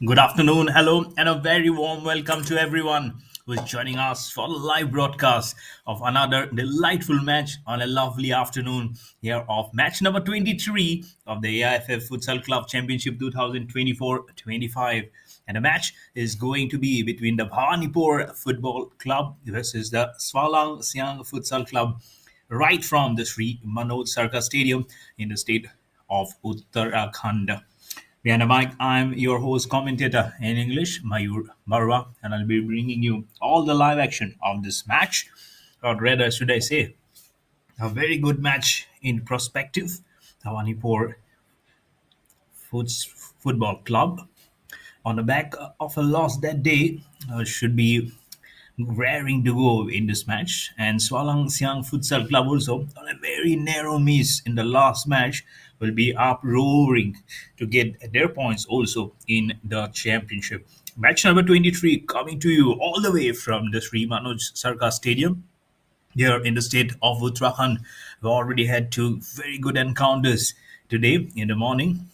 Good afternoon, hello, and a very warm welcome to everyone who is joining us for the live broadcast of another delightful match on a lovely afternoon here of match number 23 of the AIFF Futsal Club Championship 2024-25. And the match is going to be between the Bhawanipore Football Club versus the Swallang Futsal Club right from the Sri Manoj Sarkar Stadium in the state of Uttarakhand. Behind the mic, I'm your host, commentator in English, Mayur Marwa, and I'll be bringing you all the live action of this match, or rather, should I say, a very good match in prospective. Bhawanipore Football Club, on the back of a loss that day, should be raring to go in this match. And Swallang Siang Futsal Club also on a very narrow miss in the last match will be uproaring to get their points also in the championship. Match number 23 coming to you all the way from the Sri Manoj Sarkar Stadium here in the state of Uttarakhand. We already had two very good encounters today in the morning.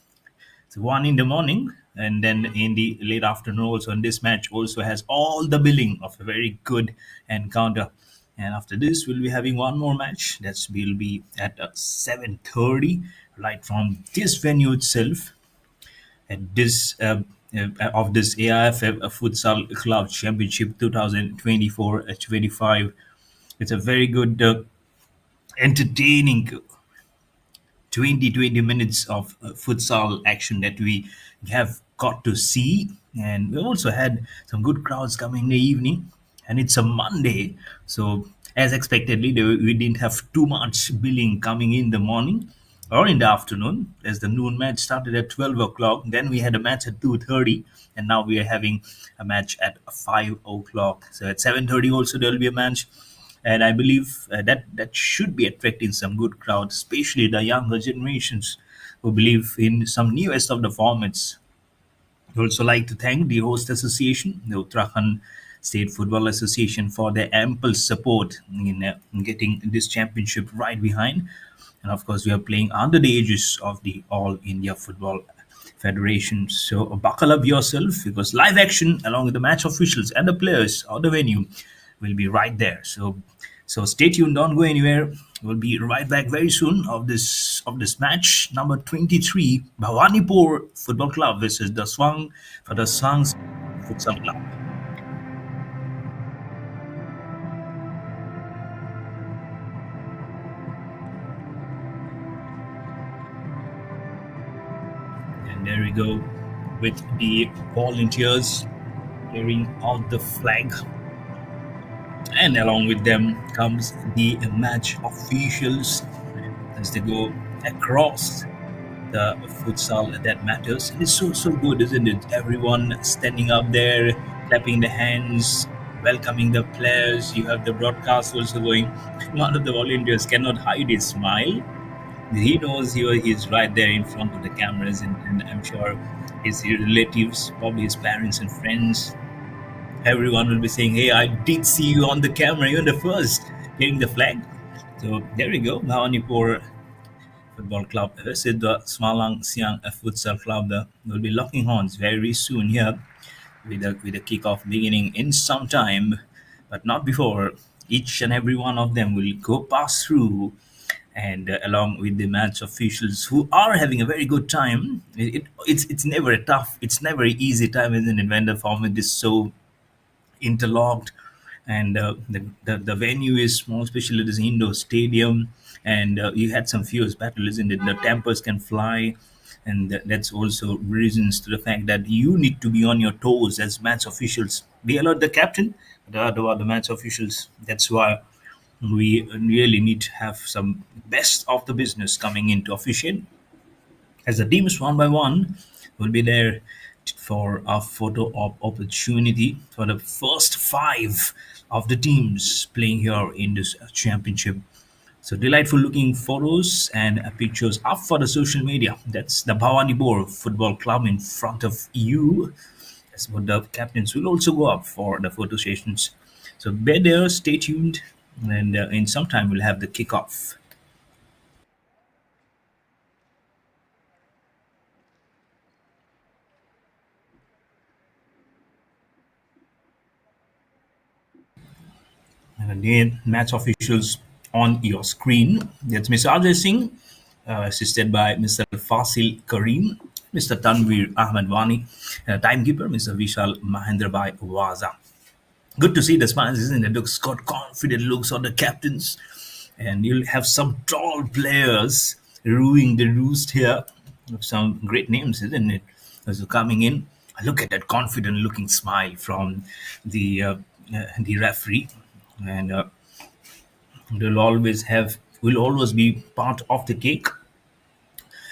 So one in the morning and then in the late afternoon also. And this match also has all the billing of a very good encounter. And after this, we'll be having one more match. That will be at 7:30, right from this venue itself at this of this AIFF Futsal Club Championship 2024-25. It's a very good, entertaining 20 minutes of futsal action that we have got to see. And we also had some good crowds coming in the evening. And it's a Monday. So, as expectedly, we didn't have too much billing coming in the morning or in the afternoon, as the noon match started at 12 o'clock. Then we had a match at 2:30. And now we are having a match at 5 o'clock. So, at 7:30 also, there will be a match, and I believe that should be attracting some good crowd, especially the younger generations who believe in some newest of the formats. I also like to thank the host association, the Uttarakhand State Football Association, for their ample support in getting this championship right behind. And of course, we are playing under the aegis of the All India Football Federation. So buckle up yourself because live action along with the match officials and the players of the venue will be right there. So stay tuned, don't go anywhere. We'll be right back very soon of this match number 23, Bhawanipur Football Club versus the Swang for the Swangs Futsal Club. And there we go with the volunteers carrying out the flag, and along with them comes the match officials as they go across the futsal that matters. And it's so good, isn't it? Everyone standing up there, clapping the hands, welcoming the players. You have the broadcast also going. One of the volunteers cannot hide his smile. He knows he's right there in front of the cameras, and I'm sure his relatives, probably his parents and friends, everyone will be saying, "Hey, I did see you on the camera. You're the first getting the flag." So there we go. Bhawanipur Football Club versus the Swallang Siang Futsal Club. Will be locking horns very soon here with the kickoff beginning in some time, but not before. Each and every one of them will go pass through, and along with the match officials who are having a very good time. It's never a tough, it's never an easy time, isn't it, when the format is so interlocked, and the venue is small, especially this indoor stadium, and you had some fierce battle, isn't it? The tempers can fly, and that's also reasons to the fact that you need to be on your toes as match officials. We alert the captain, the match officials. That's why we really need to have some best of the business coming into officiate, as the teams one by one will be there for a photo op opportunity for the first five of the teams playing here in this championship. So delightful looking photos and pictures up for the social media. That's the Bhawanipur Football Club in front of you. That's what the captains will also go up for the photo sessions. So be there, stay tuned, and in some time we'll have the kickoff. Name match officials on your screen. That's Mr. Ajay Singh, assisted by Mr. Fasil Kareem, Mr. Tanvir Ahmed Wani, timekeeper Mr. Vishal Mahendra Bhai Waza. Good to see the smiles, isn't it? Looks got confident looks on the captains, and you'll have some tall players ruining the roost here. Some great names, isn't it? As you're coming in, look at that confident looking smile from the referee, and will always be part of the cake.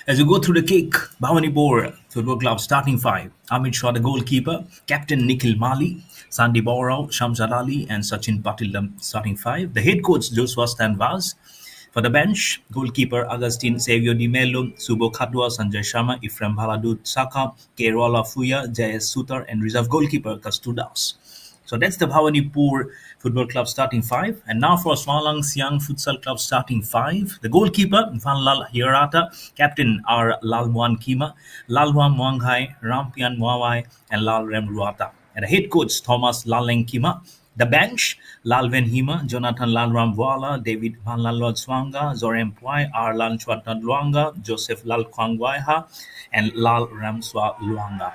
As you go through the cake, Bhawanipore Football Club starting five. Amit Shah, the goalkeeper, Captain Nikhil Mali, Sandy Borao, Shamsad Ali, and Sachin Patil, the starting five. The head coach, Joshua Stanvas. For the bench, goalkeeper Agustin Savio Di Mello, Subo Khatwa, Sanjay Sharma, Ifram Bhaladu Saka, Kerala Fuya, Jayas Sutar, and reserve goalkeeper Kastudas. So that's the Bhawanipur Football Club starting five. And now for Swallang Siang Futsal Club starting five. The goalkeeper, Van Lal Hirata, captain are Lalwan Kima, Lalwan Muanghai, Rampian Muawai, and Lal Rem Ruata. And the head coach, Thomas Laleng Kima. The bench, Lalven Hima, Jonathan Lalram Wala, David Van Lalod Swanga, Zorem Pwai, Arlan Chwatan Luanga, Joseph Lal Kwangwaiha, and Lal Ramswa Luanga.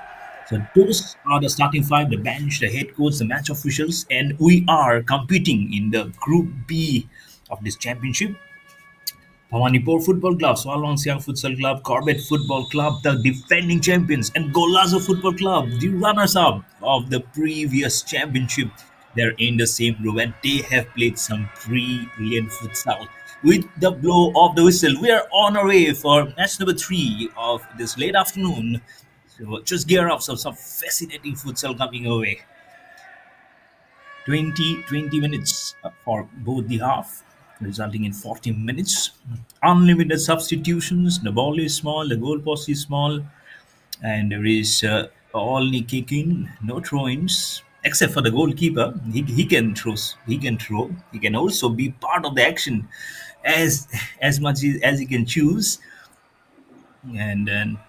So those are the starting five, the bench, the head coach, the match officials, and we are competing in the Group B of this championship. Bhawanipur Football Club, Swallang Siang Futsal Club, Corbett Football Club, the defending champions, and Golazo Football Club, the runners-up of the previous championship. They're in the same group and they have played some brilliant futsal. With the blow of the whistle, we are on our way for match number three of this late afternoon. So just gear up, some fascinating futsal coming away. 20 minutes for both the half, resulting in 40 minutes. Unlimited substitutions. The ball is small, the goal post is small, and there is only kicking, no throw-ins, except for the goalkeeper. He can throw. He can throw. He can also be part of the action, as much as he can choose. And then,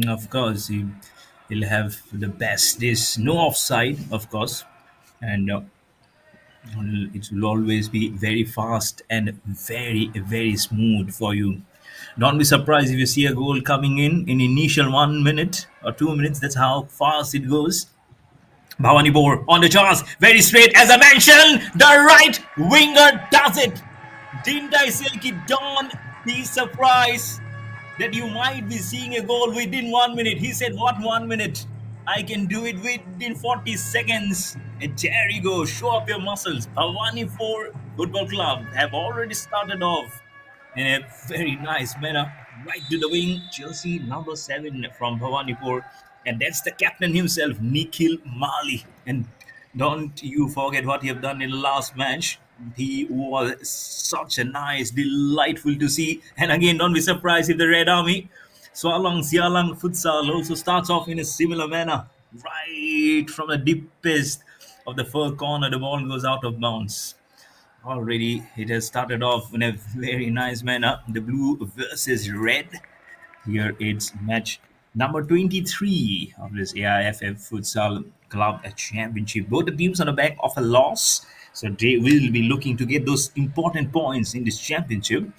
of course, he'll have the best. There's no offside, of course, and it will always be very fast and very smooth for you. Don't be surprised if you see a goal coming in initial 1 minute or 2 minutes. That's how fast it goes. Bhawanipur on the chance, very straight. As I mentioned, the right winger does it. Didn't I say, don't be surprised that you might be seeing a goal within 1 minute. He said, what 1 minute? I can do it within 40 seconds. And there you go. Show up your muscles. Bhawanipur Football Club have already started off in a very nice manner. Right to the wing, Chelsea number 7 from Bhawanipur. And that's the captain himself, Nikhil Mali. And don't you forget what he have done in the last match. He was such a nice, delightful to see. And again, don't be surprised if the Red Army, Swallang Sialang Futsal, also starts off in a similar manner. Right from the deepest of the far corner, the ball goes out of bounds. Already, it has started off in a very nice manner. The blue versus red. Here it's match number 23 of this AIFF Futsal Club Championship. Both the teams on the back of a loss, so they will be looking to get those important points in this championship.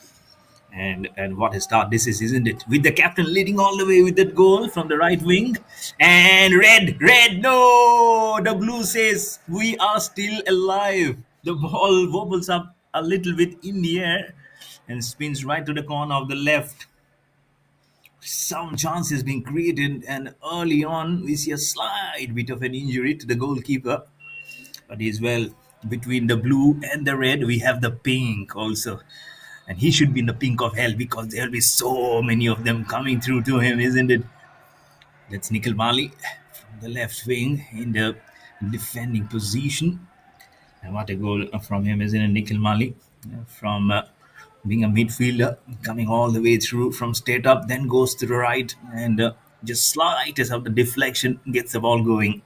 And what a start this is, isn't it? With the captain leading all the way with that goal from the right wing. And red, no! The blue says, we are still alive. The ball wobbles up a little bit in the air and spins right to the corner of the left. Some chances being created, and early on we see a slight bit of an injury to the goalkeeper. But he's well between the blue and the red. We have the pink also, and he should be in the pink of hell because there'll be so many of them coming through to him, isn't it? That's Nikhil Mali from the left wing in the defending position. And what a goal from him, isn't it? Nikhil Mali from being a midfielder, coming all the way through from straight up, then goes to the right and just slides out the deflection, gets the ball going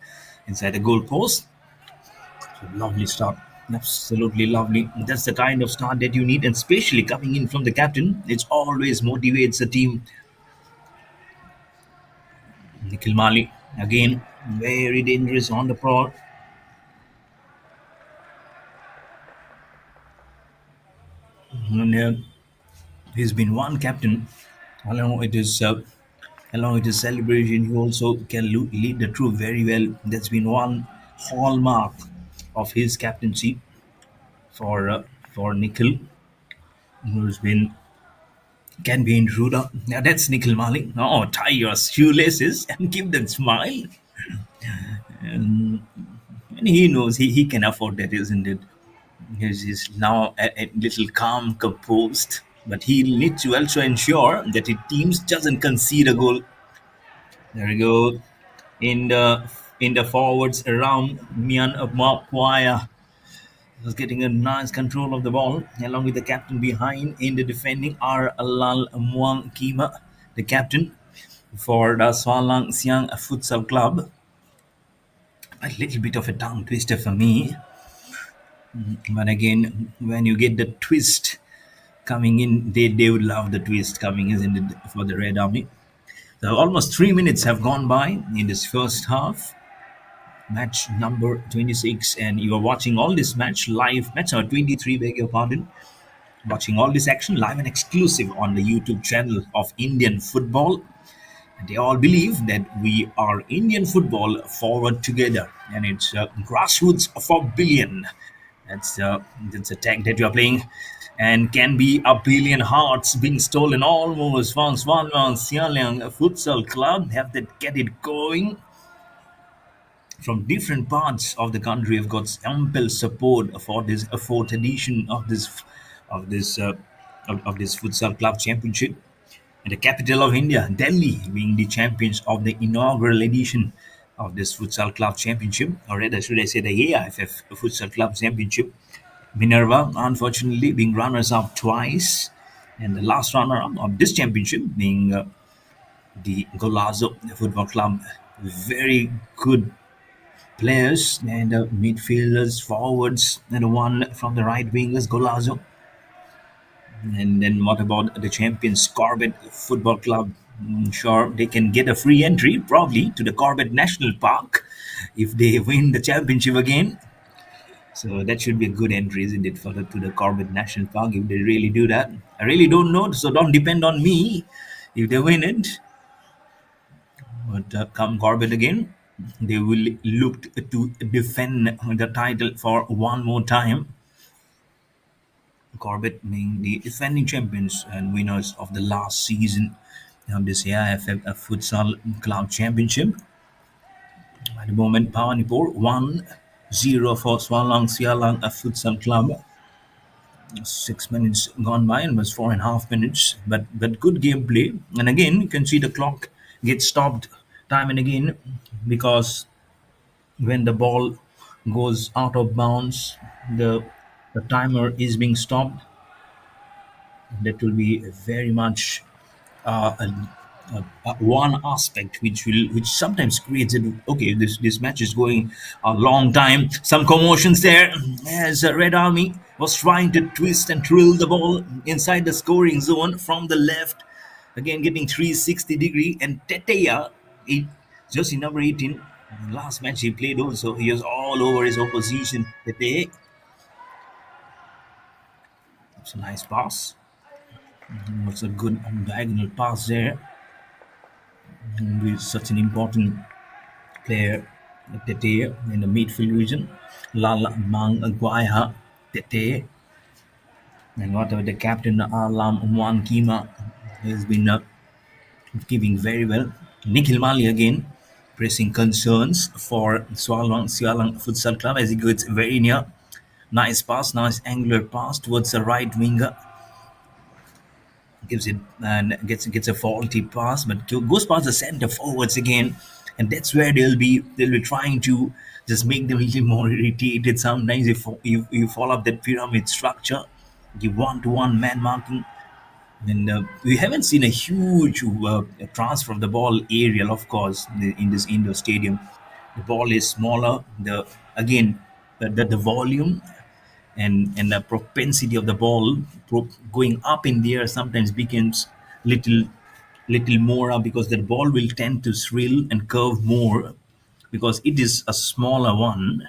inside the goal post. So lovely start. Absolutely lovely. That's the kind of start that you need, and especially coming in from the captain, it always motivates the team. Nikhil Mali again, very dangerous on the pro. And, he's been one captain along with his celebration. He also can lead the troop very well. That's been one hallmark of his captaincy for Nikhil, who's been can be intruder. Now that's Nikhil Malik. Oh, tie your shoelaces and give them smile. And he knows he can afford that, isn't it? He's now a little calm, composed, but he needs to also ensure that his teams doesn't concede a goal. There we go. In the forwards around Mian Makwaya was getting a nice control of the ball, along with the captain behind in the defending R. Lal Muang Kima, the captain for the Swallang Siang Futsal Club. A little bit of a tongue twister for me, but again, when you get the twist coming in, they would love the twist coming, isn't it, for the Red Army? So almost 3 minutes have gone by in this first half. Match number 26, and you are watching all this match live. Match number 23, beg your pardon. Watching all this action live and exclusive on the YouTube channel of Indian Football. And they all believe that we are Indian football forward together, and it's grassroots for billion. That's a tag that you are playing, and can be a billion hearts being stolen almost from Swallang Sialang Futsal Club. Have that get it going from different parts of the country. Have got ample support for this fourth edition of this uh, of this futsal club championship. And the capital of India, Delhi, being the champions of the inaugural edition of this futsal club championship, or rather, should I say, the AIFF futsal club championship. Minerva, unfortunately, being runners up twice, and the last runner up of this championship being the Golazo Football Club. Very good players and midfielders, forwards, and one from the right wing is Golazo. And then what about the champions, Corbett Football Club? Sure, they can get a free entry probably to the Corbett National Park if they win the championship again. So that should be a good entry, isn't it, for to the Corbett National Park if they really do that? I really don't know, so don't depend on me if they win it. But come Corbett again, they will look to defend the title for one more time. Corbett being the defending champions and winners of the last season of this AIFF Futsal Club Championship. At the moment, Bhawanipore 1-0 for Swallang Sialang Futsal Club. 6 minutes gone by and was 4.5 minutes, but good gameplay. And again, you can see the clock gets stopped time and again because when the ball goes out of bounds, the timer is being stopped. That will be very much one aspect which sometimes creates it. Okay, this match is going a long time. Some commotions there as Red Army was trying to twist and drill the ball inside the scoring zone from the left. Again, getting 360 degree, and Teteya, just in number 18. Last match he played also, he was all over his opposition. Tete, it's a nice pass. It's a good diagonal pass there. And he's such an important player, Tete, in the midfield region. Lala Mang Aguaya, Tete, and whatever the captain Alam Umwan Kima has been giving very well. Nikhil Mali again pressing concerns for Swallang Futsal Club as he gets very near. Nice pass, nice angular pass towards the right winger. Gives it and gets a faulty pass, but goes past the center forwards again, and that's where they'll be trying to just make them a little more irritated. Sometimes if you follow up that pyramid structure, the one-to-one man marking, and we haven't seen a huge transfer of the ball aerial, of course, in this indoor stadium. The ball is smaller. The volume and the propensity of the ball going up in the air sometimes becomes little little more up because the ball will tend to thrill and curve more because it is a smaller one.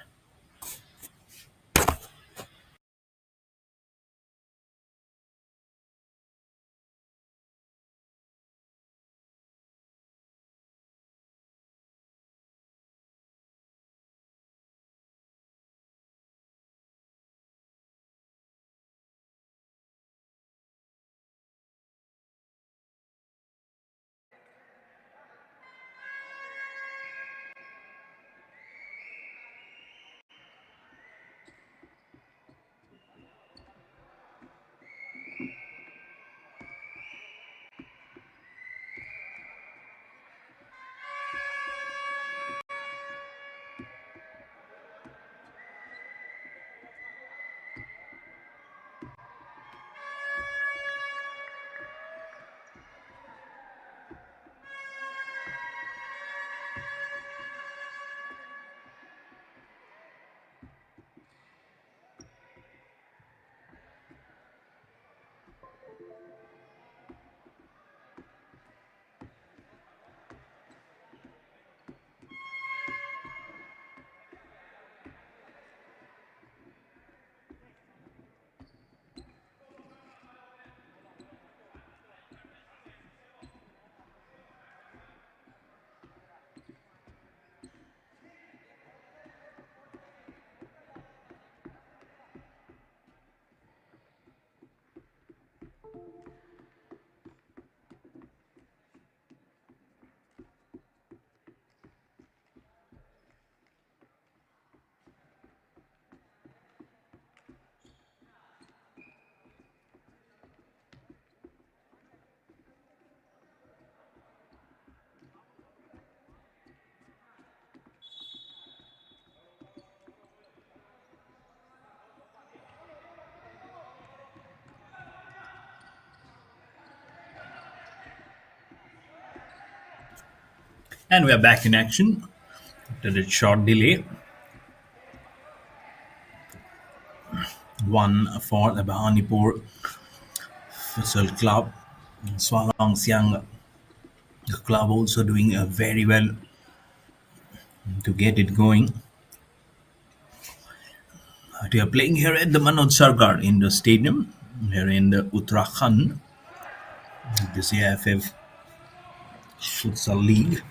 And we are back in action after a short delay. One for the Bhawanipore Futsal Club. Swallang the club also doing very well to get it going. They are playing here at the Manoj Sarkar in the stadium here in the Uttarakhand, this AIFF Futsal League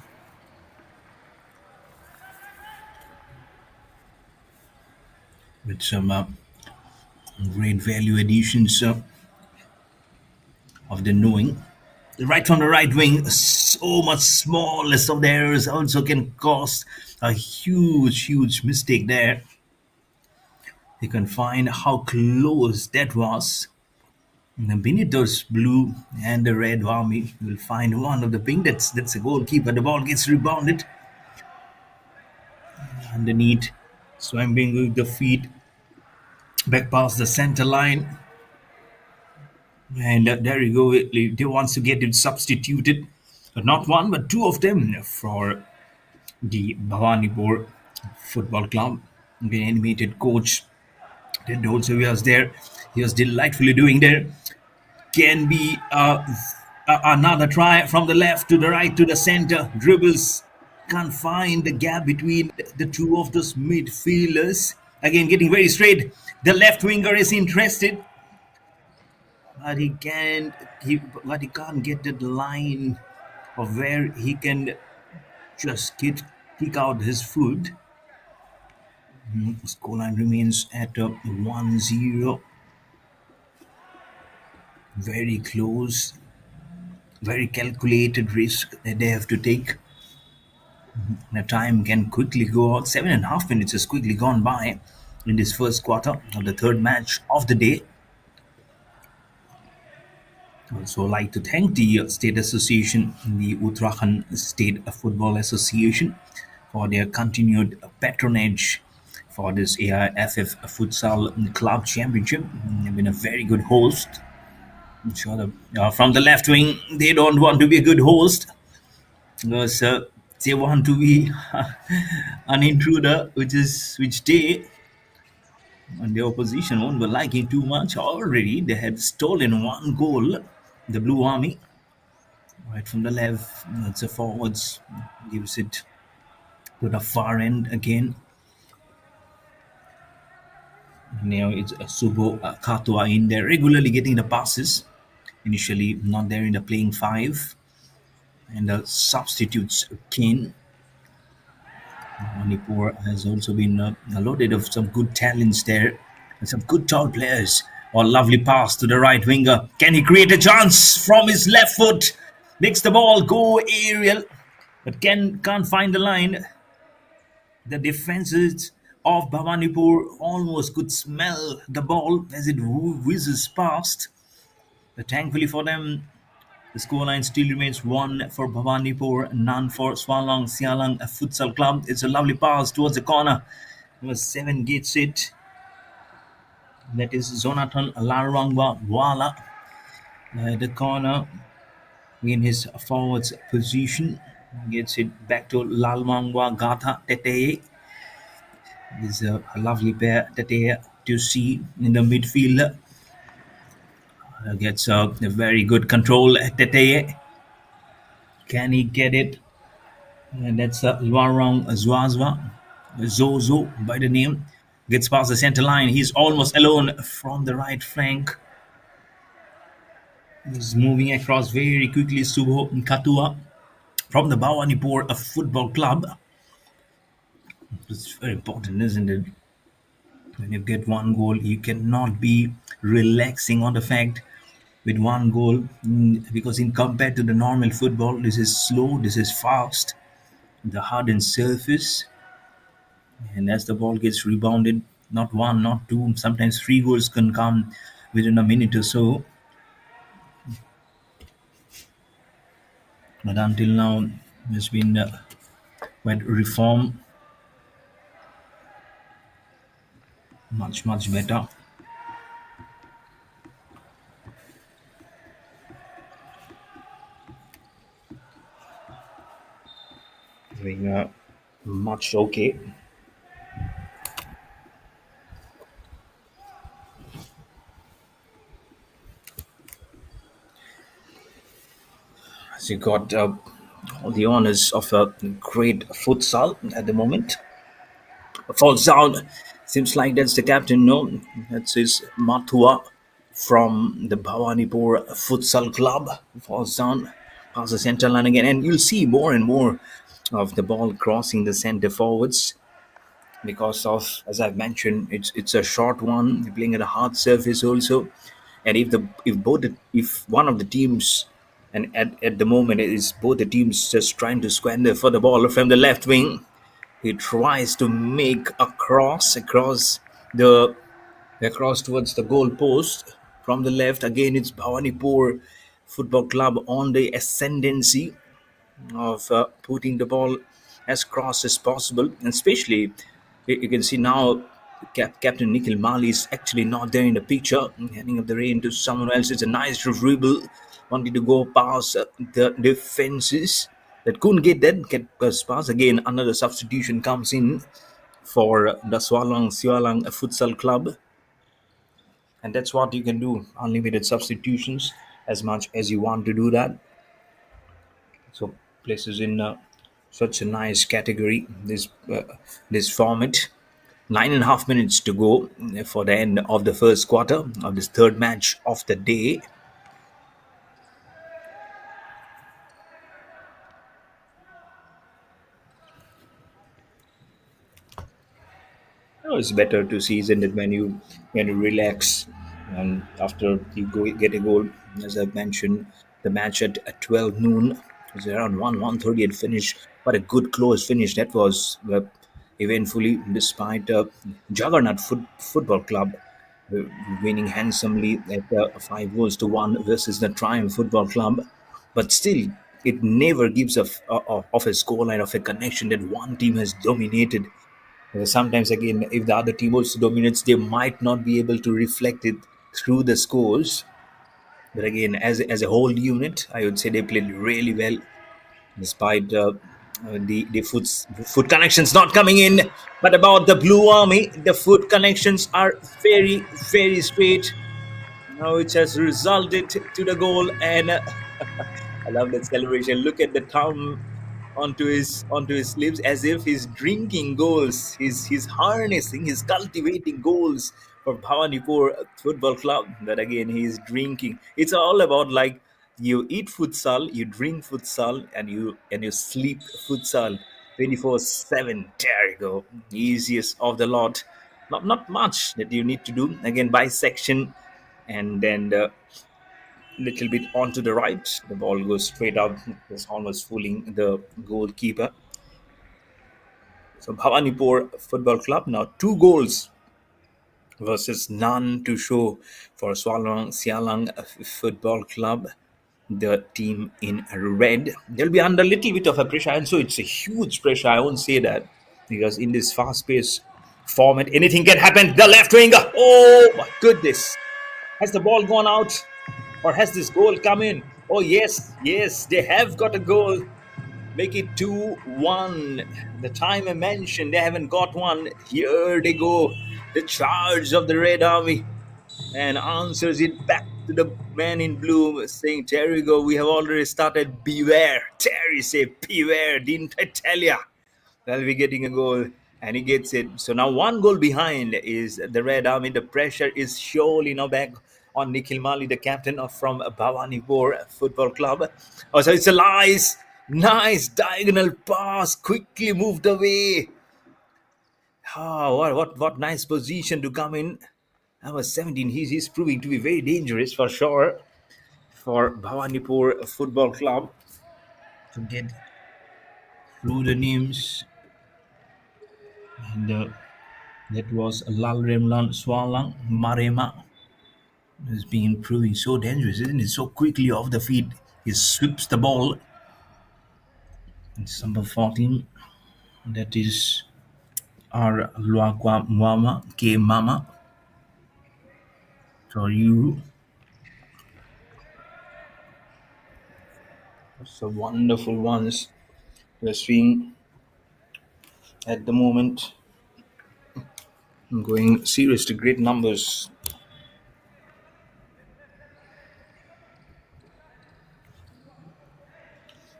with some great value additions of the knowing. Right from the right wing, so much smallness of the errors also can cause a huge mistake there. You can find how close that was. And beneath those blue and the red army, you'll find one of the pink. That's a goalkeeper. The ball gets rebounded underneath, swamping with the feet back past the center line. And there you go. They wants to get it substituted. Not one, but two of them for the Bhawanipore Football Club. The animated coach, Ted also was there. He was delightfully doing there. Can be another try from the left to the right to the center. Dribbles. Can't find the gap between the two of those midfielders. Again, getting very straight. The left winger is interested, but he can't get the line of where he can just kick out his foot. Scoreline remains at 1-0. Very close, very calculated risk that they have to take. The time can quickly go out. 7.5 minutes has quickly gone by in this first quarter of the third match of the day. Also, like to thank the State Association, the Uttarakhand State Football Association, for their continued patronage for this AIFF Futsal Club Championship. They've been a very good host. I'm sure from the left wing, they don't want to be a good host because they want to be an intruder, which they and the opposition won't be liking too much. Already, they had stolen one goal. The Blue Army, right from the left, it's a forwards, gives it to the far end again. Now it's Subo Katua in there, regularly getting the passes. Initially, not there in the playing five. And the substitutes Kane. Manipur has also been loaded of some good talents there and some good tall players. A lovely pass to the right winger. Can he create a chance from his left foot? Makes the ball go aerial, but can't find the line. The defenses of Bhawanipur almost could smell the ball as it whizzes past. But thankfully for them, the scoreline still remains one for Bhawanipur, none for Swallang Sialang Futsal Club. It's a lovely pass towards the corner. Number 7 gets it. That is Jonathan Larwangwa Wala. The corner in his forwards position. Gets it back to Lalwangwa Gatha Tete. This is a lovely pair Tete to see in the midfield. Gets a very good control. Tete. Can he get it? And that's Luarong Zuazwa. Zozo by the name. Gets past the center line. He's almost alone from the right flank. He's moving across very quickly. Subho Katua from the Bhawanipur Football Club. It's very important, isn't it? When you get one goal, you cannot be relaxing on the fact with one goal because in compared to the normal football, this is slow, this is fast, the hardened surface, and as the ball gets rebounded, not one, not two, sometimes three goals can come within a minute or so. But until now, there's been quite reform, much better. much okay. As you got all the honors of a great futsal at the moment. Falls down. Seems like that's the captain. No, that's his Mathua from the Bhawanipore Futsal Club. Falls down, past the center line again, and you'll see more and more of the ball crossing the center forwards because of, as I've mentioned, it's a short one. They're playing at a hard surface also, and if one of the teams, and at the moment it is both the teams just trying to squander for the ball from the left wing. He tries to make a cross the across towards the goal post from the left. Again, it's Bhawanipur Football Club on the ascendancy of putting the ball as cross as possible. And especially, you can see now Captain Nikhil Mali is actually not there in the picture, handing up the rein to someone else. It's a nice dribble, wanting to go past the defenses that couldn't get past. Again, another substitution comes in for the Swallang Futsal Club, and that's what you can do: unlimited substitutions as much as you want to do that. So places in such a nice category this format. 9.5 minutes to go for the end of the first quarter of this third match of the day. It's better to season it when you relax and after you go get a goal. As I've mentioned, the match at 12 noon was around 1:30 it finished, but a good close finish that was eventfully despite Juggernaut Football Club uh, winning handsomely at 5 goals to 1 versus the Triumph Football Club, but still. It never gives of a scoreline of a connection that one team has dominated. Sometimes, again, if the other team also dominates, they might not be able to reflect it through the scores. But again, as a whole unit, I would say they played really well, despite the foot connections not coming in. But about the Blue Army, the foot connections are very, very straight. Now it has resulted to the goal, and I love that celebration. Look at the thumb onto his lips as if he's drinking goals. He's harnessing, he's cultivating goals for Bhawanipur Football Club. That again he's drinking. It's all about like you eat futsal, you drink futsal, and you sleep futsal 24/7. There you go. Easiest of the lot. Not much that you need to do. Again, bisection and then little bit onto the right. The ball goes straight up. It's almost fooling the goalkeeper. So Bhawanipur Football Club now 2 goals versus none to show for Swallang Football Club. The team in red. They'll be under a little bit of a pressure, and so it's a huge pressure. I won't say that because in this fast-paced format, anything can happen. The left winger. Oh my goodness! Has the ball gone out? Or has this goal come in? Oh, yes, yes, they have got a goal. Make it 2-1. The time I mentioned, they haven't got one. Here they go. The charge of the Red Army. And answers it back to the man in blue, saying, there you go. We have already started. Beware. Terry said, beware. Didn't I tell ya? Well, we're getting a goal, and he gets it. So now 1 goal behind is the Red Army. The pressure is surely now back on Nikhil Mali, the captain from Bhawanipur Football Club. Oh, so it's a nice diagonal pass, quickly moved away. Oh, what nice position to come in. Number 17, he's proving to be very dangerous for sure for Bhawanipur Football Club to get through the names. And that was Lalremlan Swallang Marema has been proving so dangerous, isn't it? So quickly off the feet, he sweeps the ball. It's number 14. That is our Luakwa Mwama K Mama. For you. So wonderful ones. We're seeing At the moment, going serious to great numbers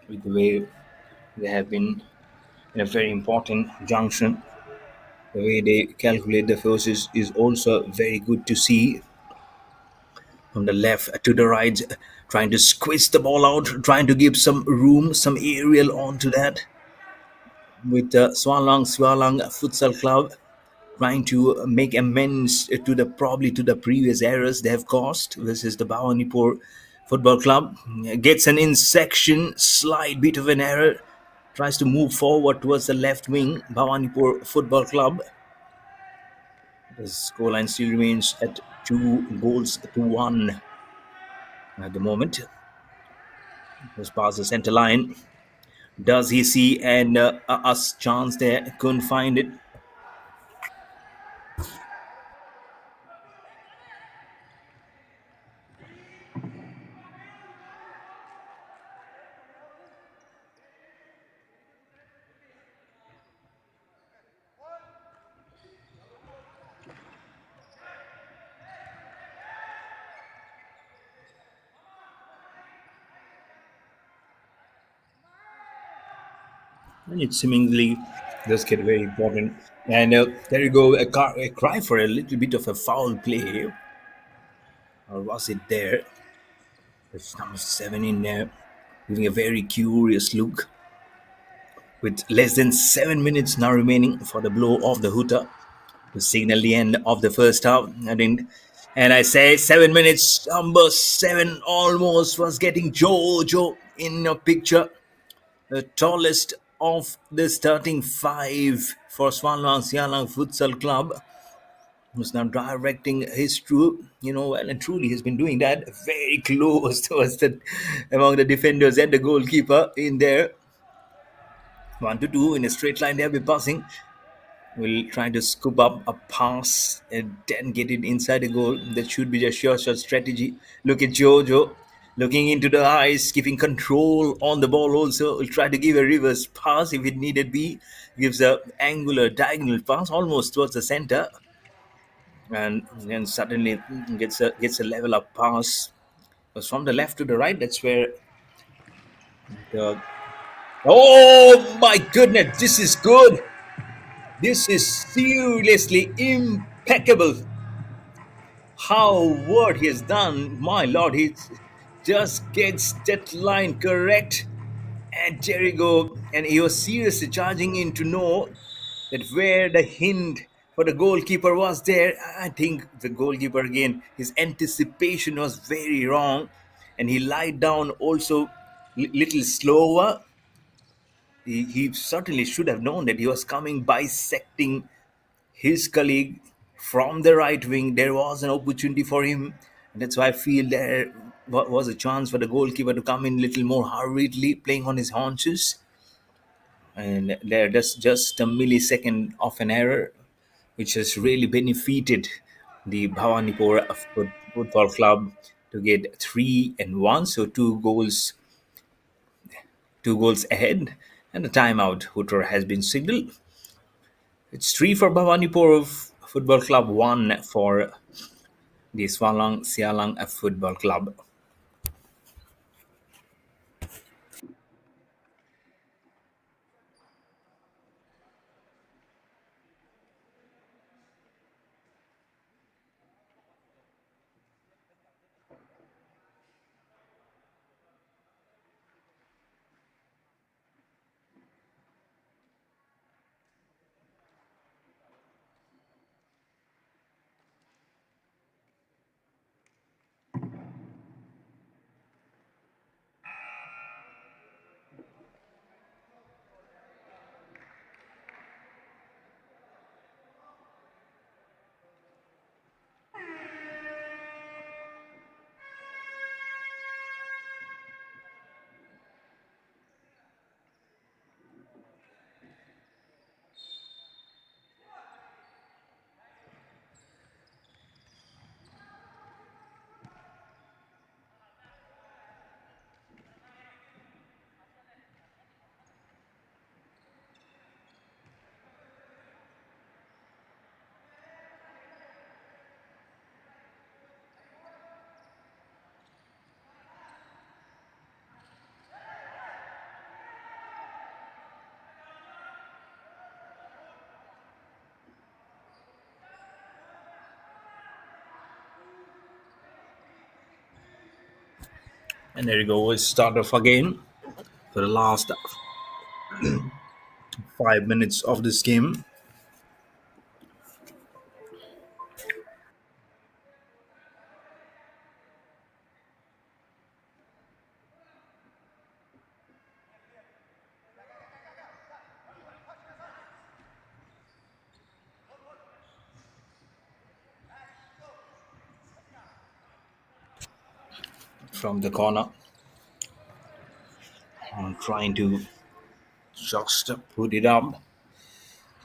with the way they have been in a very important junction. The way they calculate the forces is also very good to see from the left to the right, trying to squeeze the ball out, trying to give some room, some aerial onto that with the Swallang Futsal Club trying to make amends to the probably to the previous errors they have caused. This is the Bhawanipore Football Club. Gets an insection, slight bit of an error, tries to move forward towards the left wing. Bhawanipore Football Club. The scoreline still remains at 2 goals to 1 at the moment. Just past the center line. Does he see an us chance there? Couldn't find it. And it seemingly does get very important. And there you go, a cry for a little bit of a foul play. Or was it there? There's number 7 in there, giving a very curious look. With less than 7 minutes now remaining for the blow of the hooter to signal the end of the first half. And I say 7 minutes, number 7 almost was getting Jojo in a picture. The tallest of the starting five for Swallang Futsal Club, who's now directing his troop, well and truly he's been doing that very close towards the among the defenders and the goalkeeper in there. 1 to 2 in a straight line, they'll be passing. Will try to scoop up a pass and then get it inside the goal. That should be the sure shot strategy. Look at Jojo looking into the eyes, keeping control on the ball also. Will try to give a reverse pass if it needed be. Gives a angular diagonal pass almost towards the center. And then suddenly gets a level up pass. Because from the left to the right, that's where the oh my goodness, this is good. This is seriously impeccable. How what he has done, my lord, he just gets that line correct. And there you go. And he was seriously charging in to know that where the hint for the goalkeeper was there. I think the goalkeeper again, his anticipation was very wrong. And he lied down also little slower. He certainly should have known that he was coming bisecting his colleague from the right wing. There was an opportunity for him. And that's why I feel there was a chance for the goalkeeper to come in a little more hurriedly, playing on his haunches. And there, just a millisecond of an error, which has really benefited the Bhawanipore Football Club to get 3-1. So 2 goals ahead. And the timeout, Hooter has been signaled. It's 3 for Bhawanipore Football Club, 1 for the Swallang Sialang Football Club. And there you go. We'll start off again for the last 5 minutes of this game. From the corner. I'm trying to just put it up.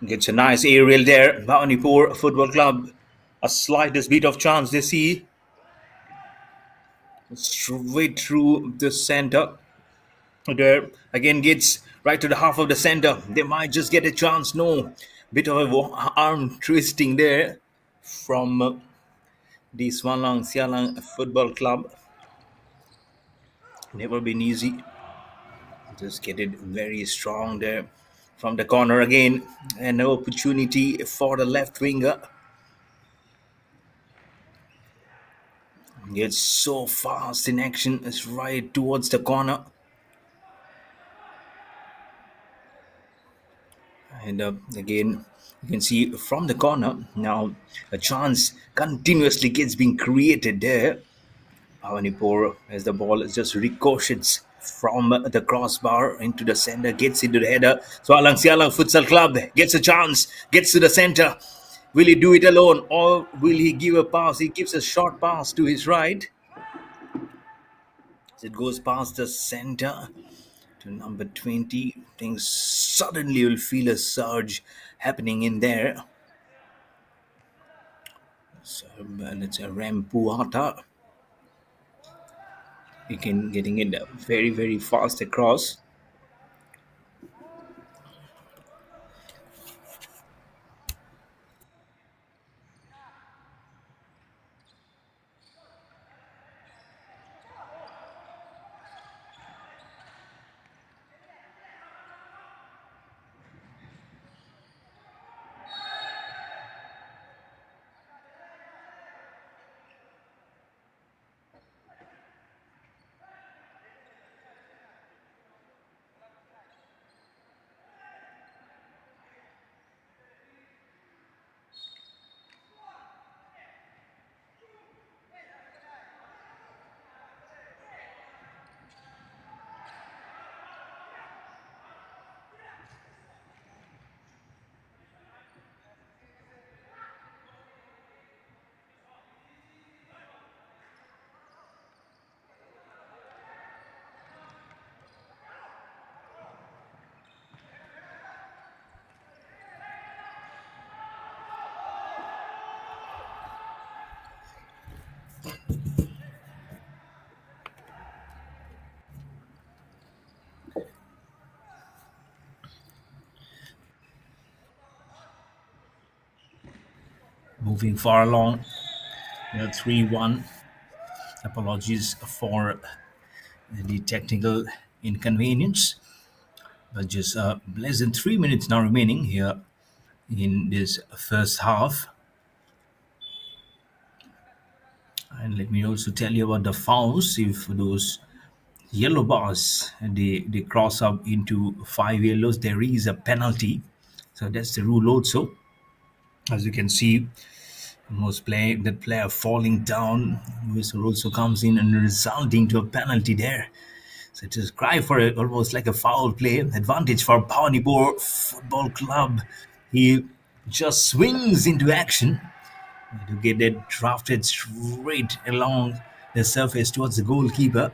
Gets a nice aerial there. Bhawanipore Football Club. A slightest bit of chance they see. Straight through the center. There again gets right to the half of the center. They might just get a chance. No. Bit of a arm twisting there from the Swallang Football Club. Never been easy. Just get it very strong there from the corner again. An opportunity for the left winger. Gets so fast in action. It's right towards the corner. And again, you can see from the corner now a chance continuously gets being created there. Bhawanipore, as the ball just ricochets from the crossbar into the center, gets into the header. Swallang Futsal Club gets a chance, gets to the center. Will he do it alone or will he give a pass? He gives a short pass to his right. As it goes past the center to number 20. Things suddenly will feel a surge happening in there. So, and it's a Rampuata. You can getting it very, very fast across. Moving far along. 3-1. Apologies for the technical inconvenience. But just less than 3 minutes now remaining here in this first half. And let me also tell you about the fouls. If those yellow bars they cross up into 5 yellows, there is a penalty. So that's the rule also. As you can see, that player falling down, whistle also comes in and resulting to a penalty there. So it is cry for almost like a foul play. Advantage for Bhawanipore Football Club. He just swings into action to get it drafted straight along the surface towards the goalkeeper.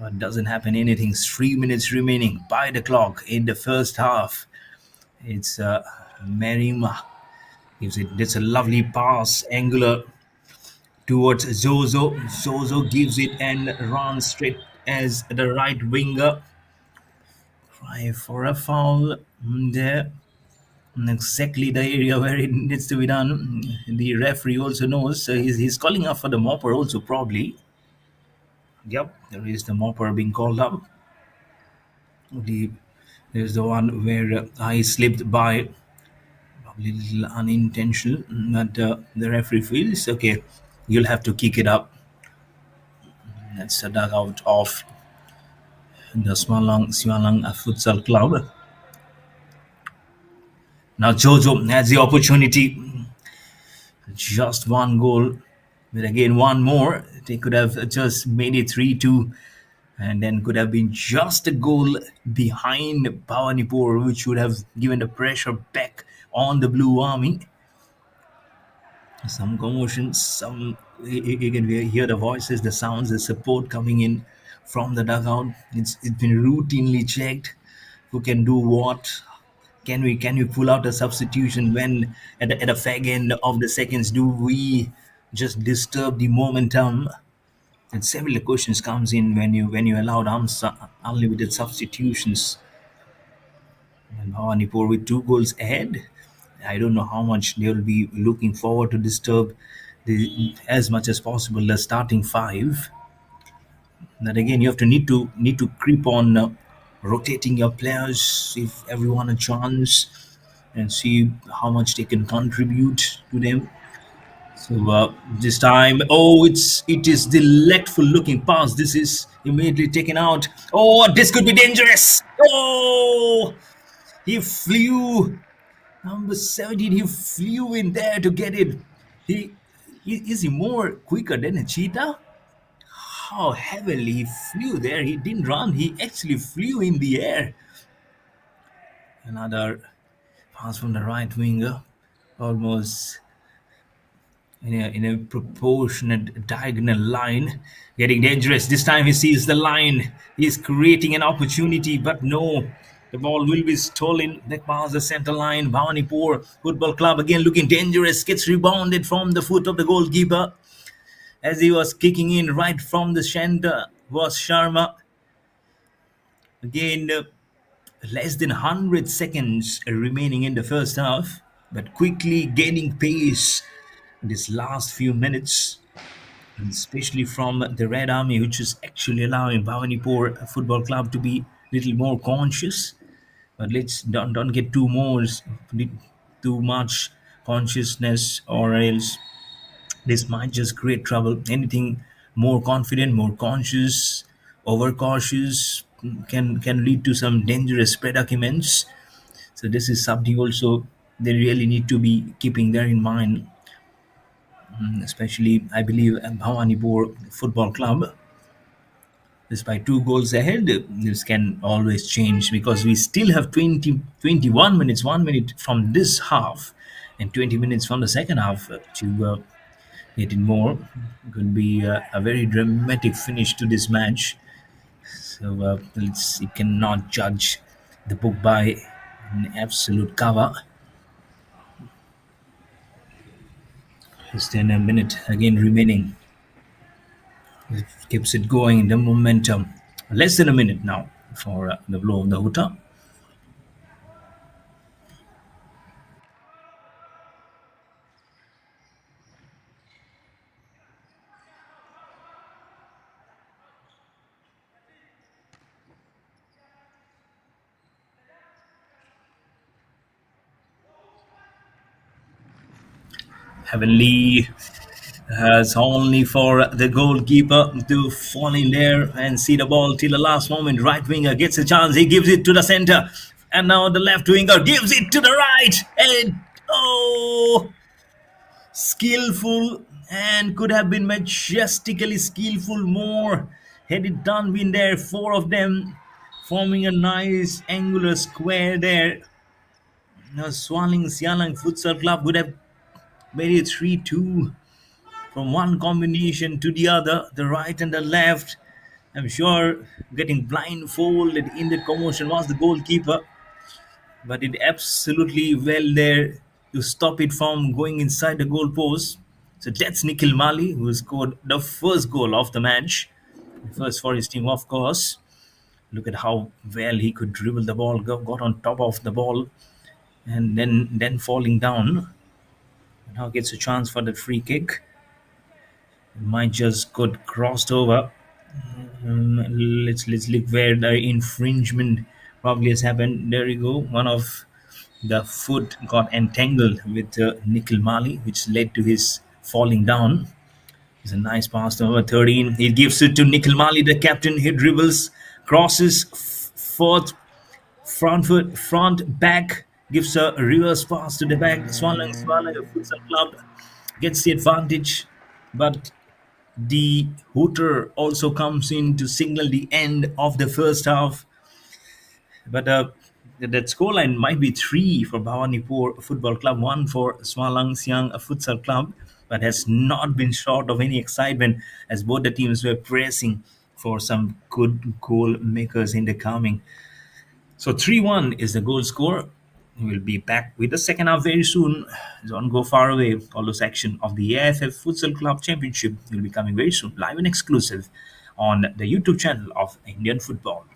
But doesn't happen anything. 3 minutes remaining by the clock in the first half. It's Merima gives it. That's a lovely pass, angular towards Zozo. Zozo gives it and runs straight as the right winger. Try for a foul there. Exactly the area where it needs to be done. The referee also knows, so he's calling up for the mopper also probably. Yep, there is the mopper being called up. The There's the one where I slipped by, probably a little unintentional, but the referee feels okay. You'll have to kick it up. That's the dugout of the Swallang Futsal Club. Now Jojo has the opportunity. Just one goal. But again, one more. They could have just made it 3-2 and then could have been just a goal behind Bhawanipore, which would have given the pressure back on the Blue Army. Some commotion, some you can hear the voices, the sounds, the support coming in from the dugout. It's been routinely checked. Who can do what? Can we pull out a substitution when at the fag end of the seconds? Do we just disturb the momentum? And several questions comes in when you allowed unlimited substitutions. And Bhawanipur with 2 goals ahead. I don't know how much they will be looking forward to disturb as much as possible the starting five. That again you have to need to creep on rotating your players, give everyone a chance, and see how much they can contribute to them. So this time, oh, it is the delightful looking pass. This is immediately taken out. Oh, this could be dangerous. Oh, he flew. Number 17, he flew in there to get it. He is he more quicker than a cheetah? How heavily he flew there. He didn't run. He actually flew in the air. Another pass from the right winger, almost in a proportionate diagonal line, getting dangerous. This time he sees the line. He's creating an opportunity, but no. The ball will be stolen. That past the center line. Bhawanipur Football Club again looking dangerous. Gets rebounded from the foot of the goalkeeper as he was kicking in right from the center was Sharma. Again, less than 100 seconds remaining in the first half, but quickly gaining pace in this last few minutes, and especially from the Red Army, which is actually allowing Bhawanipur Football Club to be a little more conscious. But let's don't get too much consciousness, or else this might just create trouble. Anything more confident, more conscious, overcautious can lead to some dangerous predicaments. So this is something also they really need to be keeping there in mind, especially I believe Bhawanipur Football Club. Despite 2 goals ahead, this can always change because we still have 21 minutes, 1 minute from this half, and 20 minutes from the second half to get in more. Could be a very dramatic finish to this match. So you cannot judge the book by an absolute cover. Just in a minute again remaining. It keeps it going, the momentum. Less than a minute now for the blow of the Huta. Heavenly has only for the goalkeeper to fall in there and see the ball till the last moment. Right winger gets a chance. He gives it to the center. And now the left winger gives it to the right. And oh, skillful, and could have been majestically skillful more had it done been there. Four of them forming a nice angular square there. Now Swallang Sialang Futsal Club would have made it 3-2 from one combination to the other, the right and the left. I'm sure getting blindfolded in the commotion was the goalkeeper, but it absolutely well there to stop it from going inside the goal post. So that's Nikhil Mali, who scored the first goal of the match. First for his team, of course. Look at how well he could dribble the ball, got on top of the ball, and then falling down. Now gets a chance for the free kick. Might just got crossed over. Let's look where the infringement probably has happened. There you go. One of the foot got entangled with Nikhil Mali, which led to his falling down. It's a nice pass to number 13. He gives it to Nikhil Mali, the captain. He dribbles, crosses, fourth, front foot, front, back, gives a reverse pass to the back. Swallang, a Futsal club, gets the advantage. But the hooter also comes in to signal the end of the first half. But that scoreline might be three for Bhawanipore Football Club, one for Swallang Futsal Club, but has not been short of any excitement as both the teams were pressing for some good goal makers in the coming. So 3-1 is the goal score. We'll be back with the second half very soon. Don't go far away. All those action of the AIFF Futsal Club Championship will be coming very soon, live and exclusive on the YouTube channel of Indian Football.